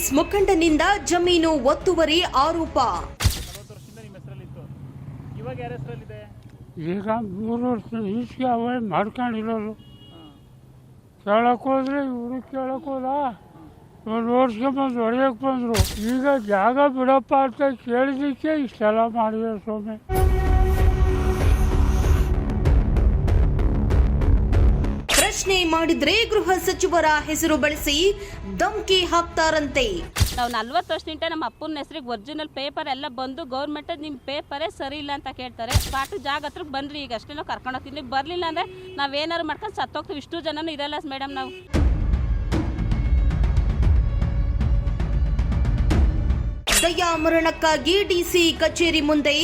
ಕಾಂಗ್ರೆಸ್ ಮುಖಂಡನಿಂದ ಜಮೀನು ಒತ್ತುವರಿ ಆರೋಪ. ಈಗ 3 ವರ್ಷ ಈಚೆಗೆ ಅವೇ ಮಾಡ್ಕೊಂಡಿರೋದು. ಕೇಳಕ್ಕೆ ಹೋದ್ರೆ ಇವರು ಕೇಳಕ್ಕೆ ಹೋದ, ಒಂದು ವರ್ಷಕ್ಕೆ ಬಂದು ಹೊಡೆಯಕ್ಕೆ ಬಂದರು. ಈಗ ಜಾಗ ಬಿಡಪ್ಪ ಅಂತ ಕೇಳಿದಕ್ಕೆ ಇಷ್ಟೆಲ್ಲ ಮಾಡಿದ್ದಾರೆ ಸ್ವಾಮಿ. ಪ್ರಶ್ನೆ ಮಾಡಿದ್ರೆ ಗೃಹ ಸಚಿವರ ಹೆಸರು ಬಳಸಿ ಧಮ್ಕಿ ಹಾಕ್ತಾರಂತೆ. ನಾವು 40 ವರ್ಷದಿಂದ ನಮ್ಮ ಅಪ್ಪನ ಹೆಸರಿಗೆ ಒರಿಜಿನಲ್ ಪೇಪರ್ ಎಲ್ಲ ಬಂದು ಗೌರ್ಮೆಂಟ್ ನಿಮ್ಮ ಪೇಪರೇ ಸರಿ ಇಲ್ಲ ಅಂತ ಕೇಳ್ತಾರೆ. ಪಾಟು ಜಾಗ ಹತ್ರಕ್ಕೆ ಬಂದ್ರಿ, ಈಗ ಅಷ್ಟೇ ನಾವು ಕರ್ಕೊಂಡು ಹೋಗ್ತೀವಿ. ಬರಲಿಲ್ಲ ಅಂದರೆ ನಾವೇನಾದ್ರು ಮಾಡ್ಕೊಂಡು ಸತ್ತೋಗ್ತೀವಿ. ಇಷ್ಟು ಜನನೂ ಇದೆಲ್ಲ ಮೇಡಮ್. ನಾವು ದಯಾ ಮರಣಕ್ಕಾಗಿ ಡಿಸಿ ಕಚೇರಿ ಮುಂದೆ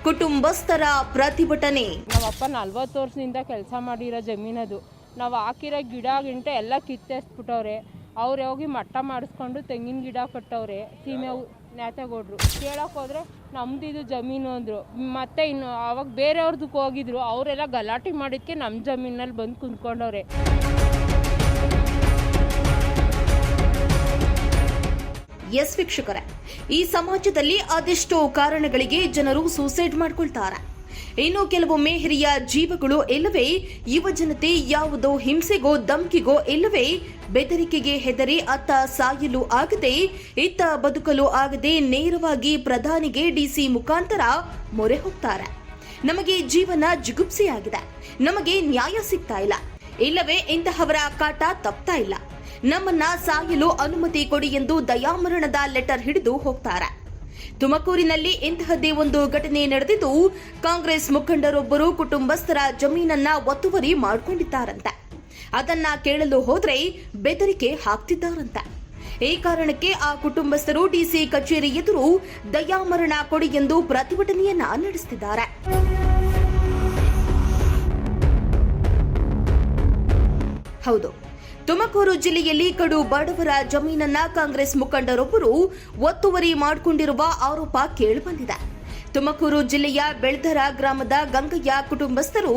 ಕುಟುಂಬಸ್ಥರ ಪ್ರತಿಭಟನೆ. ನಮ್ಮಪ್ಪ 40 ವರ್ಷದಿಂದ ಕೆಲಸ ಮಾಡಿರೋ ಜಮೀನದು. ನಾವು ಹಾಕಿರೋ ಗಿಡ ಗಿಂಟೆ ಎಲ್ಲ ಕಿತ್ತೆಸ್ಬಿಟ್ಟವ್ರೆ. ಅವ್ರು ಹೋಗಿ ಮಟ್ಟ ಮಾಡಿಸ್ಕೊಂಡು ತೆಂಗಿನ ಗಿಡ ಕಟ್ಟವ್ರೆ. ಸೀಮೆ ನ್ಯಾತಗೌಡ್ರು ಕೇಳೋಕೆ ಹೋದ್ರೆ ನಮ್ದಿದು ಜಮೀನು ಅಂದರು. ಮತ್ತೆ ಇನ್ನು ಅವಾಗ ಬೇರೆಯವ್ರದಕ್ಕೆ ಹೋಗಿದ್ರು. ಅವರೆಲ್ಲ ಗಲಾಟೆ ಮಾಡಿದ್ದಕ್ಕೆ ನಮ್ಮ ಜಮೀನಲ್ಲಿ ಬಂದು ಕುಂತ್ಕೊಂಡವ್ರೆ. ಎಸ್ ವೀಕ್ಷಕರೇ, ಈ ಸಮಾಜದಲ್ಲಿ ಅದೆಷ್ಟೋ ಕಾರಣಗಳಿಗೆ ಜನರು ಸೂಸೈಡ್ ಮಾಡ್ಕೊಳ್ತಾರೆ. ಇನ್ನು ಕೆಲವೊಮ್ಮೆ ಹಿರಿಯ ಜೀವಗಳು ಇಲ್ಲವೇ ಯುವ ಜನತೆ ಯಾವುದೋ ಹಿಂಸೆಗೋ ಧಮ್ಕಿಗೋ ಇಲ್ಲವೇ ಬೆದರಿಕೆಗೆ ಹೆದರಿ ಅತ್ತ ಸಾಯಲು ಆಗದೆ ಇತ್ತ ಬದುಕಲು ಆಗದೆ ನೇರವಾಗಿ ಪ್ರಧಾನಿಗೆ ಡಿಸಿ ಮುಖಾಂತರ ಮೊರೆ ಹೋಗ್ತಾರೆ. ನಮಗೆ ಜೀವನ ಜಿಗುಪ್ಸೆಯಾಗಿದೆ, ನಮಗೆ ನ್ಯಾಯ ಸಿಗ್ತಾ ಇಲ್ಲ, ಇಲ್ಲವೇ ಇಂತಹವರ ಕಾಟ ತಪ್ತಾ ಇಲ್ಲ, ನಮ್ಮನ್ನ ಸಾಯಲು ಅನುಮತಿ ಕೊಡಿ ಎಂದು ದಯಾಮರಣದ ಲೆಟರ್ ಹಿಡಿದು ಹೋಗ್ತಾರೆ. ತುಮಕೂರಿನಲ್ಲಿ ಇಂತಹದ್ದೇ ಒಂದು ಘಟನೆ ನಡೆದಿದ್ದು, ಕಾಂಗ್ರೆಸ್ ಮುಖಂಡರೊಬ್ಬರು ಕುಟುಂಬಸ್ಥರ ಜಮೀನನ್ನ ಒತ್ತುವರಿ ಮಾಡಿಕೊಂಡಿದ್ದಾರಂತೆ. ಅದನ್ನ ಕೇಳಲು ಹೋದ್ರೆ ಬೆದರಿಕೆ ಹಾಕ್ತಿದ್ದಾರಂತೆ. ಈ ಕಾರಣಕ್ಕೆ ಆ ಕುಟುಂಬಸ್ಥರು ಡಿಸಿ ಕಚೇರಿ ಎದುರು ದಯಾಮರಣ ಕೊಡಿ ಎಂದು ಪ್ರತಿಭಟನೆಯನ್ನ ನಡೆಸುತ್ತಿದ್ದಾರೆ. ಹೌದು, ತುಮಕೂರು ಜಿಲ್ಲೆಯಲ್ಲಿ ಕಡು ಬಡವರ ಜಮೀನನ್ನ ಕಾಂಗ್ರೆಸ್ ಮುಖಂಡರೊಬ್ಬರು ಒತ್ತುವರಿ ಮಾಡಿಕೊಂಡಿರುವ ಆರೋಪ ಕೇಳಿಬಂದಿದೆ. ತುಮಕೂರು ಜಿಲ್ಲೆಯ ಬೆಳ್ದರ ಗ್ರಾಮದ ಗಂಗಯ್ಯ ಕುಟುಂಬಸ್ಥರು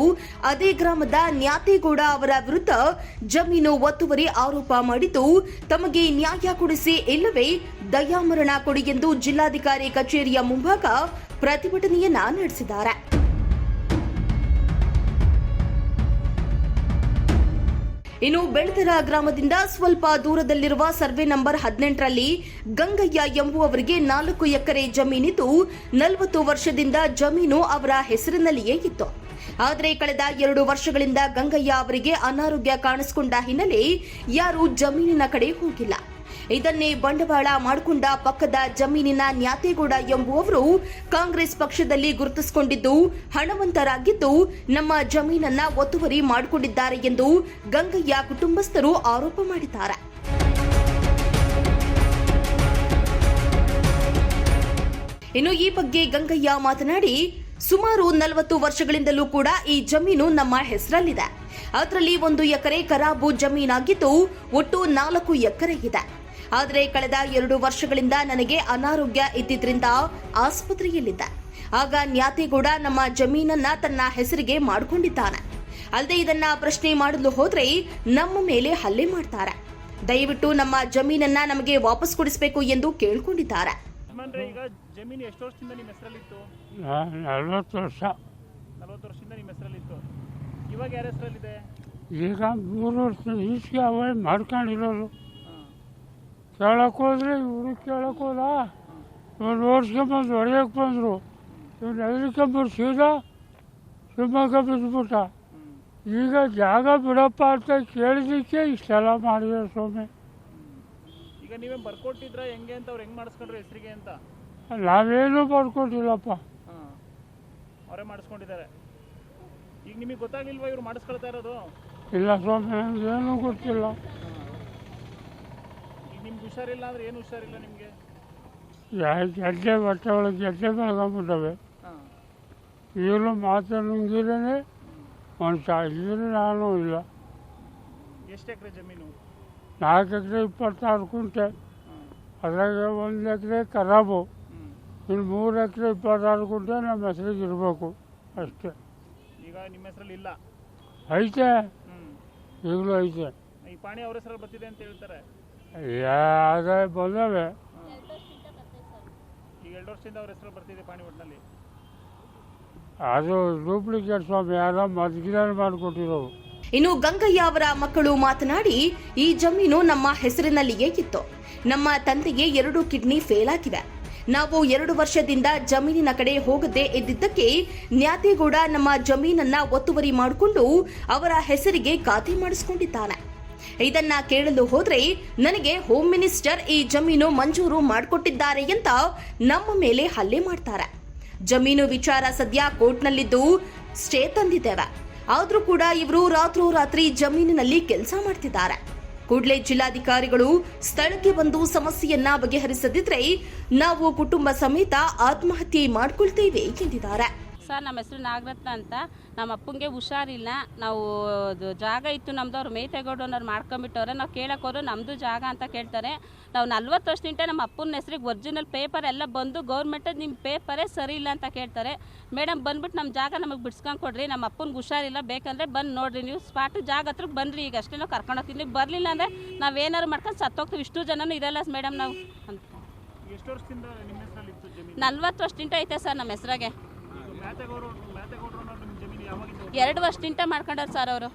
ಅದೇ ಗ್ರಾಮದ ನ್ಯಾತೇಗೌಡ ಅವರ ವಿರುದ್ಧ ಜಮೀನು ಒತ್ತುವರಿ ಆರೋಪ ಮಾಡಿದ್ದು, ತಮಗೆ ನ್ಯಾಯ ಕೊಡಿಸಿ ಇಲ್ಲವೇ ದಯಾಮರಣ ಕೊಡಿ ಎಂದು ಜಿಲ್ಲಾಧಿಕಾರಿ ಕಚೇರಿಯ ಮುಂಭಾಗ ಪ್ರತಿಭಟನೆಯನ್ನ ನಡೆಸಿದ್ದಾರೆ. ಇನ್ನು ಬೆಳ್ದರ ಗ್ರಾಮದಿಂದ ಸ್ವಲ್ಪ ದೂರದಲ್ಲಿರುವ ಸರ್ವೆ ನಂಬರ್ 18ರಲ್ಲಿ ಗಂಗಯ್ಯ ಎಂಬುವವರಿಗೆ 4 ಎಕರೆ ಜಮೀನಿದ್ದು 40 ವರ್ಷದಿಂದ ಜಮೀನು ಅವರ ಹೆಸರಿನಲ್ಲಿಯೇ ಇತ್ತು. ಆದರೆ ಕಳೆದ 2 ವರ್ಷಗಳಿಂದ ಗಂಗಯ್ಯ ಅವರಿಗೆ ಅನಾರೋಗ್ಯ ಕಾಣಿಸಿಕೊಂಡ ಹಿನ್ನೆಲೆ ಯಾರೂ ಜಮೀನಿನ ಕಡೆ ಹೋಗಿಲ್ಲ. ಇದನ್ನೇ ಬಂಡವಾಳ ಮಾಡಿಕೊಂಡ ಪಕ್ಕದ ಜಮೀನಿನ ನ್ಯಾತೇಗೌಡ ಎಂಬುವವರು ಕಾಂಗ್ರೆಸ್ ಪಕ್ಷದಲ್ಲಿ ಗುರುತಿಸಿಕೊಂಡಿದ್ದು ಹಣವಂತರಾಗಿದ್ದು ನಮ್ಮ ಜಮೀನನ್ನ ಒತ್ತುವರಿ ಮಾಡಿಕೊಂಡಿದ್ದಾರೆ ಎಂದು ಗಂಗಯ್ಯ ಕುಟುಂಬಸ್ಥರು ಆರೋಪ ಮಾಡಿದ್ದಾರೆ. ಇನ್ನು ಈ ಬಗ್ಗೆ ಗಂಗಯ್ಯ ಮಾತನಾಡಿ, ಸುಮಾರು 40 ವರ್ಷಗಳಿಂದಲೂ ಕೂಡ ಈ ಜಮೀನು ನಮ್ಮ ಹೆಸರಲ್ಲಿದೆ. ಅದರಲ್ಲಿ 1 ಎಕರೆ ಖರಾಬು ಜಮೀನಾಗಿದ್ದು ಒಟ್ಟು 4 ಎಕರೆ ಇದೆ. ಆದರೆ ಕಳೆದ 2 ವರ್ಷಗಳಿಂದ ನನಗೆ ಅನಾರೋಗ್ಯ ಇದ್ದಿದ್ರಿಂದ ಆಸ್ಪತ್ರೆಯಲ್ಲಿದ್ದೆ. ಆಗ ನ್ಯಾತೇಗೌಡ ನಮ್ಮ ಜಮೀನನ್ನ ತನ್ನ ಹೆಸರಿಗೆ ಮಾಡಿಕೊಂಡಿದ್ದಾನೆ. ಅಲ್ಲದೆ ಇದನ್ನ ಪ್ರಶ್ನೆ ಮಾಡಲು ಹೋದ್ರೆ ನಮ್ಮ ಮೇಲೆ ಹಲ್ಲೆ ಮಾಡ್ತಾರೆ. ದಯವಿಟ್ಟು ನಮ್ಮ ಜಮೀನನ್ನ ನಮಗೆ ವಾಪಸ್ ಕೊಡಿಸಬೇಕು ಎಂದು ಕೇಳಿಕೊಂಡಿದ್ದಾರೆ. ಈಗ ಜಮೀನು ಎಷ್ಟು ವರ್ಷದಿಂದ ನಿಮ್ಮ ಹೆಸರಲ್ಲಿತ್ತು? 40 ವರ್ಷ. 40 ವರ್ಷದಿಂದ ನಿಮ್ಮ ಹೆಸರಲ್ಲಿತ್ತು. ಇವಾಗ ಯಾರ ಹೆಸರಲ್ಲಿದೆ? ಈಗ 3 ವರ್ಷ ಈಚೆಗೆ ಅವೇ ಮಾಡ್ಕೊಂಡಿರೋದು. ಕೇಳಕ್ಕೆ ಹೋದ್ರೆ ಇವರು ಕೇಳಕ್ಕೆ ಹೋದ, ಒಂದು ವರ್ಷಕ್ಕೆ ಬಂದು ಹೊಡೆಯಕ್ಕೆ ಬಂದರು. ಇವ್ರು ಎದರಿಕೆಂಬರು ಸೀದಾ ಶಿವಮೊಗ್ಗ ಬಿದ್ದುಬಿಟ್ಟ. ಈಗ ಜಾಗ ಬಿಡಪ್ಪ ಅಂತ ಕೇಳಿದಕ್ಕೆ ಇಷ್ಟೆಲ್ಲ ಮಾಡಿದ್ದಾರೆ ಸ್ವಾಮಿ. ಈಗ ನೀವೇ ಬರ್ಕೊಟ್ಟಿದ್ರ ಹೆಂಗೆ ಅಂತ ಅವ್ರು ಹೆಂಗೆ ಮಾಡಿಸ್ಕೊಂಡ್ರು ಹೆಸರಿಗೆ ಅಂತ? ನಾವೇನು ಬರ್ಕೊಟ್ಟಿಲ್ಲಪ್ಪ. ಅವರೇ ಮಾಡಿಸ್ಕೊಂಡಿದ್ದಾರೆ. ಈಗ ನಿಮಗೆ ಗೊತ್ತಾಗ್ಲಿಲ್ವಾ ಇವ್ರು ಮಾಡಿಸ್ಕೊಳ್ತಾ ಇರೋದು? ಇಲ್ಲ ಸ್ವಾಮಿ, ನನಗೇನು ಗೊತ್ತಿಲ್ಲ. ಈಗ ನಿಮ್ಗೆ ಹುಷಾರಿಲ್ಲ ಅಂದ್ರೆ ಏನು ಹುಷಾರಿಲ್ಲ ನಿಮಗೆ? ಗೆಡ್ಡೆ ಬಟ್ಟೆ ಒಳಗೆ ಗೆಡ್ಡೆ ಬೆಳಗೊಂಬಿಟ್ಟವೆ. ಈಗಲೂ ಮಾತ್ರ ನುಂಗಿರೇ ಒಂದು ಇದ್ರೆ ನಾನು ಇಲ್ಲ. ಎಷ್ಟು ಎಕರೆ ಜಮೀನು? 4 ಎಕರೆ 26 ಕುಂಟೆ. ಅದ್ರಾಗ 1 ಎಕರೆ ಖರಾಬು, ಇನ್ನು 3 ಎಕರೆ 26 ಕುಂಟೆ ನಮ್ಮ ಹೆಸರಿಗೆ ಇರಬೇಕು ಅಷ್ಟೇ. ಈಗ ನಿಮ್ಮ ಹೆಸರಲ್ಲಿ ಇಲ್ಲ? ಐತೆ, ಈಗಲೂ ಐತೆ. ಈ ಪಾಣಿ ಅವ್ರ ಹೆಸರಲ್ಲಿ ಬರ್ತಿದೆ ಅಂತ ಹೇಳ್ತಾರೆ. ಅದೇ ಬಂದವೆ. ಈಗ 2 ವರ್ಷದಿಂದ ಅವ್ರ ಹೆಸರು ಬರ್ತಿದೆ ಪಾಣಿ ಒಟ್ಟಿನಲ್ಲಿ. ಅದು ಡೂಪ್ಲಿಕೇಟ್ ಸ್ವಾಮಿ, ಯಾರೋ ಮದ್ಗಿದಾರ ಮಾಡಿಕೊಟ್ಟಿರೋರು. ಇನ್ನು ಗಂಗಯ್ಯ ಅವರ ಮಕ್ಕಳು ಮಾತನಾಡಿ, ಈ ಜಮೀನು ನಮ್ಮ ಹೆಸರಿನಲ್ಲಿಯೇ ಇತ್ತು. ನಮ್ಮ ತಂದೆಗೆ 2 ಕಿಡ್ನಿ ಫೇಲ್ ಆಗಿವೆ. ನಾವು 2 ವರ್ಷದಿಂದ ಜಮೀನಿನ ಕಡೆ ಹೋಗದೆ ಇದ್ದಿದ್ದಕ್ಕೆ ನ್ಯಾತೇಗೌಡ ನಮ್ಮ ಜಮೀನನ್ನ ಒತ್ತುವರಿ ಮಾಡಿಕೊಂಡು ಅವರ ಹೆಸರಿಗೆ ಖಾತೆ ಮಾಡಿಸಿಕೊಂಡಿದ್ದಾನೆ. ಇದನ್ನ ಕೇಳಲು ಹೋದ್ರೆ ನನಗೆ ಹೋಮ್ ಮಿನಿಸ್ಟರ್ ಈ ಜಮೀನು ಮಂಜೂರು ಮಾಡಿಕೊಟ್ಟಿದ್ದಾರೆ ಅಂತ ನಮ್ಮ ಮೇಲೆ ಹಲ್ಲೆ ಮಾಡ್ತಾರೆ. ಜಮೀನು ವಿಚಾರ ಸದ್ಯ ಕೋರ್ಟ್ನಲ್ಲಿದ್ದು ಸ್ಟೇ ತಂದಿದ್ದೇವೆ. ಆದ್ರೂ ಕೂಡ ಇವರು ರಾತ್ರೋರಾತ್ರಿ ಜಮೀನಿನಲ್ಲಿ ಕೆಲಸ ಮಾಡ್ತಿದ್ದಾರೆ. ಕೂಡಲೇ ಜಿಲ್ಲಾಧಿಕಾರಿಗಳು ಸ್ಥಳಕ್ಕೆ ಬಂದು ಸಮಸ್ಯೆಯನ್ನ ಬಗೆಹರಿಸದಿದ್ರೆ ನಾವು ಕುಟುಂಬ ಸಮೇತ ಆತ್ಮಹತ್ಯೆ ಮಾಡಿಕೊಳ್ತೇವೆ ಎಂದಿದ್ದಾರೆ. ಸರ್, ನಮ್ಮ ಹೆಸರು ನಾಗರತ್ನ ಅಂತ. ನಮ್ಮ ಅಪ್ಪಂಗೆ ಹುಷಾರಿಲ್ಲ. ನಾವು ಜಾಗ ಇತ್ತು ನಮ್ಮದು, ಅವ್ರು ಮೇತೆಗೌಡನವ್ರು ಮಾಡ್ಕೊಂಬಿಟ್ಟವ್ರೆ. ನಾವು ಕೇಳೋಕೋರು ನಮ್ಮದು ಜಾಗ ಅಂತ ಕೇಳ್ತಾರೆ. ನಾವು 40 ವರ್ಷದಿಂದ ನಮ್ಮ ಅಪ್ಪನ ಹೆಸರಿಗೆ ಒರಿಜಿನಲ್ ಪೇಪರ್ ಎಲ್ಲ ಬಂದು ಗೌರ್ಮೆಂಟ್ ನಿಮ್ಮ ಪೇಪರೇ ಸರಿ ಇಲ್ಲ ಅಂತ ಕೇಳ್ತಾರೆ. ಮೇಡಮ್ ಬಂದ್ಬಿಟ್ಟು ನಮ್ಮ ಜಾಗ ನಮಗೆ ಬಿಡ್ಸ್ಕೊಂಡು ಕೊಡ್ರಿ, ನಮ್ಮ ಅಪ್ಪನಿಗೆ ಹುಷಾರಿಲ್ಲ, ಬೇಕಂದರೆ ಬಂದು ನೋಡಿರಿ, ನೀವು ಸ್ಪಾಟ್ ಜಾಗ ಹತ್ರಕ್ಕೆ ಬನ್ನಿರಿ, ಈಗ ಅಷ್ಟೇ ನಾವು ಕರ್ಕೊಂಡು ಹೋಗ್ತೀವಿ. ನೀವು ಬರಲಿಲ್ಲ ಅಂದರೆ ನಾವೇನಾದ್ರು ಮಾಡ್ಕೊಂಡು ಸತ್ತೋಗ್ತೀವಿ. ಇಷ್ಟು ಜನನೂ ಇರಲ್ಲ ಮೇಡಮ್ ನಾವು ಅಂತ. ಎಷ್ಟು ವರ್ಷದಿಂದ ನಿಮ್ಮ ಹೆಸರಲ್ಲಿ ಇತ್ತು ಜಮೀನು? 40 ವರ್ಷದಿಂದ ಐತೆ ಸರ್ ನಮ್ಮ ಹೆಸರಾಗೆ. ಮ್ಯಾತೆಗೌಡರು ನಿಮ್ಮ ಜಮೀನು ಯಾವಾಗಿಂದ? 2 ವರ್ಷದಿಂದ ಮಾಡ್ಕೊಂಡಾರ ಸರ್ ಅವರು.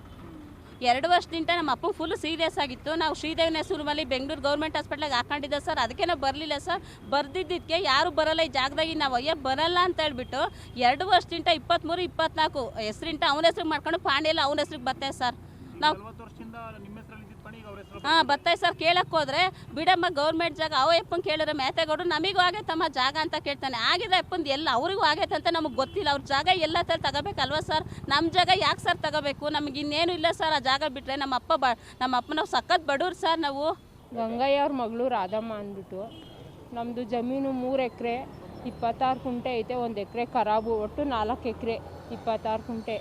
2 ವರ್ಷದಿಂದ ನಮ್ಮ ಅಪ್ಪ ಫುಲ್ ಸೀರಿಯಸ್ ಆಗಿತ್ತು. ನಾವು ಶ್ರೀದೇವಿ ನೆಸೂರಲ್ಲಿ ಬೆಂಗಳೂರು ಗೌರ್ಮೆಂಟ್ ಹಾಸ್ಪಿಟ್ಲಿಗೆ ಹಾಕೊಂಡಿದ್ದೆ ಸರ್. ಅದಕ್ಕೆ ನಾವು ಬರಲಿಲ್ಲ ಸರ್. ಬರ್ದಿದ್ದಕ್ಕೆ ಯಾರು ಬರಲ್ಲ ಈ ಜಾಗದಾಗಿ, ನಾವು ಅಯ್ಯ ಬರಲ್ಲ ಅಂತ ಹೇಳ್ಬಿಟ್ಟು 2 ವರ್ಷದಿಂದ 23, 24 ಹೆಸರಿಂದ ಅವನ ಹೆಸ್ರಿಗೆ ಮಾಡ್ಕೊಂಡು ಪಾಂಡೆಲ್ಲ ಅವನ ಹೆಸ್ರಿಗೆ ಬರ್ತೇವೆ ಸರ್. ನಾವು 40 ವರ್ಷದಿಂದ ನಿಮ್ಮ ಹೆಸರಲ್ಲಿ ಇದ್ದಿದ್ದು ಪಾಣಿ ಈಗ ಅವ್ರ ಹೆಸರು ಬರ್ತಾಯಿ ಸರ್. ಕೇಳಕ್ಕೆ ಹೋದ್ರೆ ಬಿಡಮ್ಮ ಗೌರ್ಮೆಂಟ್ ಜಾಗ, ಅವ ಎಪ್ಪಂಗೆ ಕೇಳಿದ್ರೆ ಮ್ಯಾತೆಗೌಡರು ನಮಗೂ ಆಗೈತಮ್ಮ ಜಾಗ ಅಂತ ಕೇಳ್ತಾನೆ. ಆಗಿದ್ರೆ ಅಪ್ಪಂದು ಎಲ್ಲ ಅವ್ರಿಗೂ ಆಗೈತೆ ಅಂತ ನಮಗೆ ಗೊತ್ತಿಲ್ಲ. ಅವ್ರ ಜಾಗ ಎಲ್ಲ ಥರ ತಗೋಬೇಕಲ್ವ ಸರ್? ನಮ್ಮ ಜಾಗ ಯಾಕೆ ಸರ್ ತಗೋಬೇಕು? ನಮಗೆ ಇನ್ನೇನು ಇಲ್ಲ ಸರ್ ಆ ಜಾಗ ಬಿಟ್ಟರೆ. ನಮ್ಮ ಅಪ್ಪ ನಾವು ಸಖತ್ ಬಡವ್ರು ಸರ್. ನಾವು ಗಂಗಯ್ಯ ಅವ್ರ ಮಗಳು ರಾಧಮ್ಮ ಅಂದ್ಬಿಟ್ಟು ನಮ್ಮದು ಜಮೀನು 3 ಎಕರೆ 26 ಕುಂಟೆ ಐತೆ. 1 ಎಕರೆ ಖರಾಬು, ಒಟ್ಟು 4 ಎಕರೆ 26 ಕುಂಟೆ.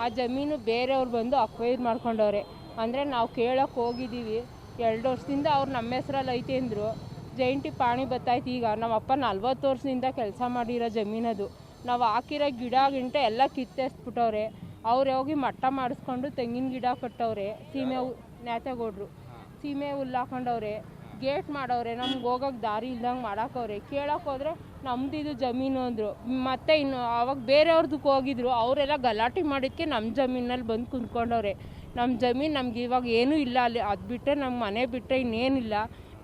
ಆ ಜಮೀನು ಬೇರೆಯವ್ರು ಬಂದು ಅಕ್ವೈರ್ ಮಾಡ್ಕೊಂಡವ್ರೆ. ಅಂದರೆ ನಾವು ಕೇಳೋಕ್ಕೆ ಹೋಗಿದ್ದೀವಿ 2 ವರ್ಷದಿಂದ ಅವ್ರು ನಮ್ಮ ಹೆಸ್ರಲ್ಲಿ ಐತೆ ಅಂದರು. ಜೈಂಟಿ ಪಾಣಿ ಬತ್ತಾಯ್ತು. ಈಗ ನಮ್ಮಪ್ಪ 40 ವರ್ಷದಿಂದ ಕೆಲಸ ಮಾಡಿರೋ ಜಮೀನದು. ನಾವು ಹಾಕಿರೋ ಗಿಡ ಗಿಂಟೆ ಎಲ್ಲ ಕಿತ್ತೆಸ್ಬಿಟ್ಟವ್ರೆ. ಅವ್ರು ಹೋಗಿ ಮಟ್ಟ ಮಾಡಿಸ್ಕೊಂಡು ತೆಂಗಿನ ಗಿಡ ಕಟ್ಟವ್ರೆ. ನ್ಯಾತೇಗೌಡರು ಸೀಮೆ ಹುಲ್ಲು ಹಾಕೊಂಡವ್ರೆ, ಗೇಟ್ ಮಾಡವ್ರೆ, ನಮ್ಗೆ ಹೋಗೋಕ್ಕೆ ದಾರಿ ಇಲ್ದಂಗೆ ಮಾಡಾಕವ್ರೆ. ಕೇಳೋಕೆ ಹೋದ್ರೆ ನಮ್ದಿದು ಜಮೀನು ಅಂದರು. ಮತ್ತೆ ಇನ್ನು ಆವಾಗ ಬೇರೆಯವ್ರದಕ್ಕೆ ಹೋಗಿದ್ರು, ಅವರೆಲ್ಲ ಗಲಾಟೆ ಮಾಡಿದ್ದಕ್ಕೆ ನಮ್ಮ ಜಮೀನಲ್ಲಿ ಬಂದು ಕುಂತ್ಕೊಂಡವ್ರೆ. ನಮ್ಮ ಜಮೀನು ನಮ್ಗೆ ಇವಾಗ ಏನೂ ಇಲ್ಲ ಅಲ್ಲಿ. ಅದು ಬಿಟ್ಟರೆ ನಮ್ಮ ಮನೆ ಬಿಟ್ಟರೆ ಇನ್ನೇನಿಲ್ಲ.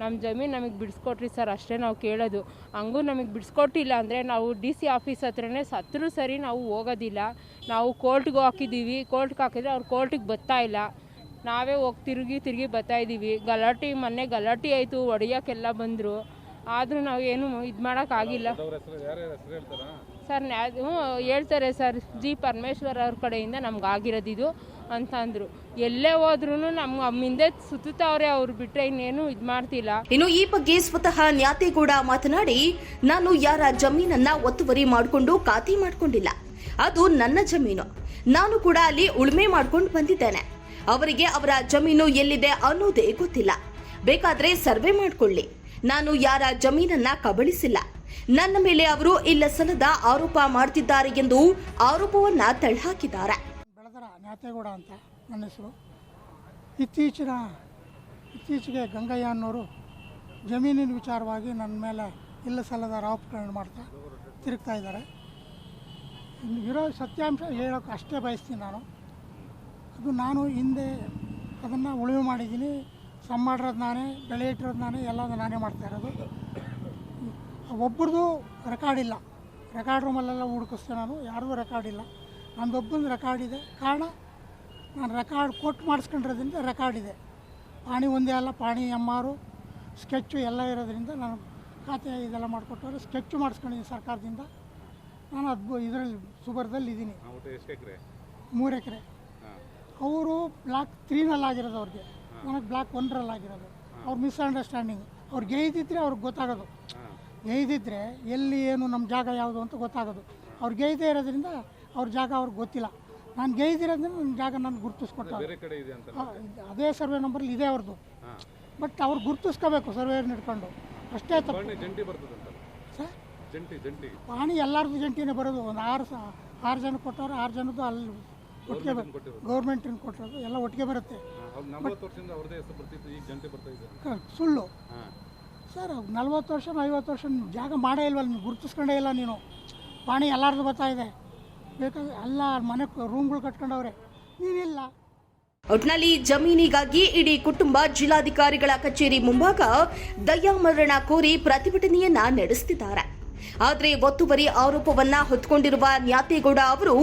ನಮ್ಮ ಜಮೀನು ನಮಗೆ ಬಿಡಿಸ್ಕೊಟ್ರಿ ಸರ್, ಅಷ್ಟೇ ನಾವು ಕೇಳೋದು. ಹಂಗೂ ನಮಗೆ ಬಿಡಿಸ್ಕೊಟ್ಟಿಲ್ಲ ಅಂದರೆ ನಾವು DC ಆಫೀಸ್ ಹತ್ರನೇ ಸತ್ರೂ ಸರಿ ನಾವು ಹೋಗೋದಿಲ್ಲ. ನಾವು ಕೋರ್ಟ್ಗೆ ಹಾಕಿದ್ದೀವಿ. ಕೋರ್ಟ್ಗೆ ಹಾಕಿದ್ರೆ ಅವ್ರು ಕೋರ್ಟಿಗೆ ಬರ್ತಾಯಿಲ್ಲ. ನಾವೇ ಹೋಗಿ ತಿರುಗಿ ಬರ್ತಾಯಿದ್ದೀವಿ. ಮೊನ್ನೆ ಗಲಾಟೆ ಆಯಿತು, ಹೊಡೆಯೋಕ್ಕೆಲ್ಲ ಬಂದರು. ಆದರೂ ನಾವು ಏನು ಇದು ಮಾಡೋಕ್ಕಾಗಿಲ್ಲ ಸರ್. ಹೇಳ್ತಾರೆ ಸರ್, G. ಪರಮೇಶ್ವರ್ ಅವ್ರ ಕಡೆಯಿಂದ ನಮ್ಗೆ ಆಗಿರೋದಿದು ಅಂತ ಅಂದರು. ಎಲ್ಲೇ ಹೋದ್ರೂ ನಮ್ಮ ಹಿಂದೆ ಸುತ್ತವ್ರೆ, ಅವ್ರು ಬಿಟ್ಟರೆ ಇನ್ನೇನು ಇದು ಮಾಡ್ತಿಲ್ಲ. ಇನ್ನು ಈ ಬಗ್ಗೆ ಸ್ವತಃ ನ್ಯಾತೇಗೌಡ ಮಾತನಾಡಿ, ನಾನು ಯಾರ ಜಮೀನನ್ನ ಒತ್ತುವರಿ ಮಾಡಿಕೊಂಡು ಖಾತೆ ಮಾಡಿಕೊಂಡಿಲ್ಲ. ಅದು ನನ್ನ ಜಮೀನು. ನಾನು ಕೂಡ ಅಲ್ಲಿ ಉಳುಮೆ ಮಾಡ್ಕೊಂಡು ಬಂದಿದ್ದೇನೆ. ಅವರಿಗೆ ಅವರ ಜಮೀನು ಎಲ್ಲಿದೆ ಅನ್ನೋದೇ ಗೊತ್ತಿಲ್ಲ. ಬೇಕಾದ್ರೆ ಸರ್ವೆ ಮಾಡ್ಕೊಳ್ಳಿ. ನಾನು ಯಾರ ಜಮೀನನ್ನ ಕಬಳಿಸಿಲ್ಲ. ನನ್ನ ಮೇಲೆ ಅವರು ಇಲ್ಲ ಸಲ್ಲದ ಆರೋಪ ಮಾಡ್ತಿದ್ದಾರೆ ಎಂದು ಆರೋಪವನ್ನ ತಳ್ಳಿಹಾಕಿದ್ದಾರೆ. ಬೆಳದರ ನ್ಯಾತೇಗೌಡ ಅಂತ ನನ್ನ ಹೆಸರು. ಇತ್ತೀಚೆಗೆ ಗಂಗಯ್ಯ ಅನ್ನೋರು ಜಮೀನಿನ ವಿಚಾರವಾಗಿ ನನ್ನ ಮೇಲೆ ಇಲ್ಲ ಸಲ್ಲದ ಆರೋಪಗಳನ್ನು ಮಾಡ್ತಾ ತಿರುಗ್ತಾ ಇದ್ದಾರೆ. ಇರೋ ಸತ್ಯಾಂಶ ಹೇಳೋಕೆ ಅಷ್ಟೇ ಬಯಸ್ತೀನಿ ನಾನು. ಅದು ನಾನು ಹಿಂದೆ ಅದನ್ನು ಉಳುಮೆ ಮಾಡಿದ್ದೀನಿ. ಸಮ್ ಮಾಡಿರೋದು ನಾನೇ, ಬೆಳೆ ಇಟ್ಟಿರೋದು ನಾನೇ, ಎಲ್ಲದೂ ನಾನೇ ಮಾಡ್ತಾ ಇರೋದು. ಒಬ್ಬರದು ರೆಕಾರ್ಡ್ ಇಲ್ಲ. ರೆಕಾರ್ಡ್ ರೂಮಲ್ಲೆಲ್ಲ ಹುಡುಕಿಸ್ತೇನೆ ನಾನು, ಯಾರ್ದು ರೆಕಾರ್ಡ್ ಇಲ್ಲ. ನಂದೊಬ್ಬಂದು ರೆಕಾರ್ಡ್ ಇದೆ. ಕಾರಣ ನಾನು ರೆಕಾರ್ಡ್ ಕೊಟ್ಟು ಮಾಡಿಸ್ಕೊಂಡಿರೋದ್ರಿಂದ ರೆಕಾರ್ಡ್ ಇದೆ. ಪಾಣಿ ಒಂದೇ ಅಲ್ಲ, ಪಾಣಿ MR ಸ್ಕೆಚ್ಚು ಎಲ್ಲ ಇರೋದ್ರಿಂದ ನಾನು ಖಾತೆ ಇದೆಲ್ಲ ಮಾಡಿಕೊಟ್ಟವ್ರೆ. ಸ್ಕೆಚ್ಚು ಮಾಡಿಸ್ಕೊಂಡಿದ್ದೀನಿ ಸರ್ಕಾರದಿಂದ. ನಾನು ಇದರಲ್ಲಿ ಸುಬರ್ದಲ್ಲಿ ಇದ್ದೀನಿ. 3 ಎಕರೆ. ಅವರು ಬ್ಲಾಕ್ 3ನಲ್ಲಿ ಆಗಿರೋದು ಅವ್ರಿಗೆ, ನನಗೆ ಬ್ಲಾಕ್ 1ರಲ್ಲಿ ಆಗಿರೋದು. ಅವ್ರು ಮಿಸ್ಅಂಡರ್ಸ್ಟ್ಯಾಂಡಿಂಗ್. ಅವ್ರು ಗೇಯ್ದಿದ್ರೆ ಅವ್ರಿಗೆ ಗೊತ್ತಾಗೋದು. ಗೇಯ್ದಿದ್ರೆ ಎಲ್ಲಿ ಏನು ನಮ್ಮ ಜಾಗ ಯಾವುದು ಅಂತ ಗೊತ್ತಾಗೋದು. ಅವ್ರು ಗೇಯ್ದೇ ಇರೋದ್ರಿಂದ ಅವ್ರ ಜಾಗ ಅವ್ರಿಗೆ ಗೊತ್ತಿಲ್ಲ. ನಾನು ಗೇಯ್ದಿರೋದ್ರಿಂದ ನನ್ನ ಜಾಗ ನಾನು ಗುರುತಿಸ್ಕೊಡ್ತಾರೆ. ಅದೇ ಸರ್ವೆ ನಂಬರ್ಲಿ ಇದೆ ಅವ್ರದ್ದು. ಬಟ್ ಅವ್ರು ಗುರುತಿಸ್ಕೋಬೇಕು ಸರ್ವೇಯರ್ನ ಹಿಡ್ಕೊಂಡು, ಅಷ್ಟೇ ತಪ್ಪು ಸರ್. ಪಾಣಿ ಎಲ್ಲರದ್ದು ಜಂಟಿನೇ ಬರೋದು. ಒಂದು 6 ಜನ ಕೊಟ್ಟವ್ರು, 6 ಜನದ್ದು ಅಲ್ಲಿ ಒಟ್ಟಿಗೆ ಗೌರ್ಮೆಂಟಿನ ಕೊಟ್ಟಿರೋದು ಎಲ್ಲ ಒಟ್ಟಿಗೆ ಬರುತ್ತೆ. 40 ವರ್ಷದಿಂದ ಅವ್ರದೇ ಹೆಸರು ಬರ್ತಿತ್ತು, ಈಗ ಜನತೆ ಬರ್ತಾ ಇದೆ. ಸುಳ್ಳು ಹಾಂ, ಸರ್. 40 ವರ್ಷ 50 ವರ್ಷ ಜಾಗ ಮಾಡೇ ಇಲ್ವಲ್ಲ, ನೀವು ಗುರುತಿಸ್ಕೊಂಡೇ ಇಲ್ಲ. ನೀನು ಪಾಣಿ ಎಲ್ಲಾರ್ದು ಬರ್ತಾ ಇದೆ, ಬೇಕಾದ್ರೆ ಎಲ್ಲ ಮನೆ ರೂಮ್ಗಳು ಕಟ್ಕೊಂಡವ್ರೆ, ನೀನಿಲ್ಲ. ಒಟ್ನಲ್ಲಿ ಜಮೀನಿಗಾಗಿ ಇಡೀ ಕುಟುಂಬ ಜಿಲ್ಲಾಧಿಕಾರಿಗಳ ಕಚೇರಿ ಮುಂಭಾಗ ದಯಾಮರಣ ಕೋರಿ ಪ್ರತಿಭಟನೆಯನ್ನ ನಡೆಸುತ್ತಿದ್ದಾರೆ. ಆದರೆ ಒತ್ತುವರಿ ಆರೋಪವನ್ನ ಹೊತ್ತುಕೊಂಡಿರುವ ನ್ಯಾತೇಗೌಡ ಅವರು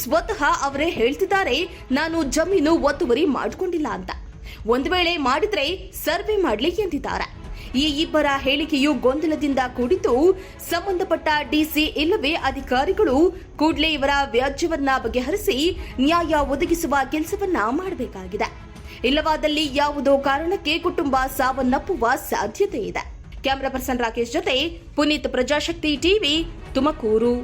ಸ್ವತಃ ಅವರೇ ಹೇಳ್ತಿದ್ದಾರೆ, ನಾನು ಜಮೀನು ಒತ್ತುವರಿ ಮಾಡಿಕೊಂಡಿಲ್ಲ ಅಂತ. ಒಂದು ವೇಳೆ ಮಾಡಿದ್ರೆ ಸರ್ವೆ ಮಾಡಲಿ ಎಂದಿದ್ದಾರೆ. ಈ ಇಬ್ಬರ ಹೇಳಿಕೆಯು ಗೊಂದಲದಿಂದ ಕೂಡಿದ್ದು, ಸಂಬಂಧಪಟ್ಟ ಡಿಸಿ ಇಲ್ಲವೇ ಅಧಿಕಾರಿಗಳು ಕೂಡಲೇ ಇವರ ವ್ಯಾಜ್ಯವನ್ನ ಬಗೆಹರಿಸಿ ನ್ಯಾಯ ಒದಗಿಸುವ ಕೆಲಸವನ್ನ ಮಾಡಬೇಕಾಗಿದೆ. ಇಲ್ಲವಾದಲ್ಲಿ ಯಾವುದೋ ಕಾರಣಕ್ಕೆ ಕುಟುಂಬ ಸಾವನ್ನಪ್ಪುವ ಸಾಧ್ಯತೆ ಇದೆ. ಕ್ಯಾಮರಾ ಪರ್ಸನ್ ರಾಕೇಶ್ ಜೊತೆ ಪುನೀತ್, ಪ್ರಜಾಶಕ್ತಿ ಟಿವಿ, ತುಮಕೂರು.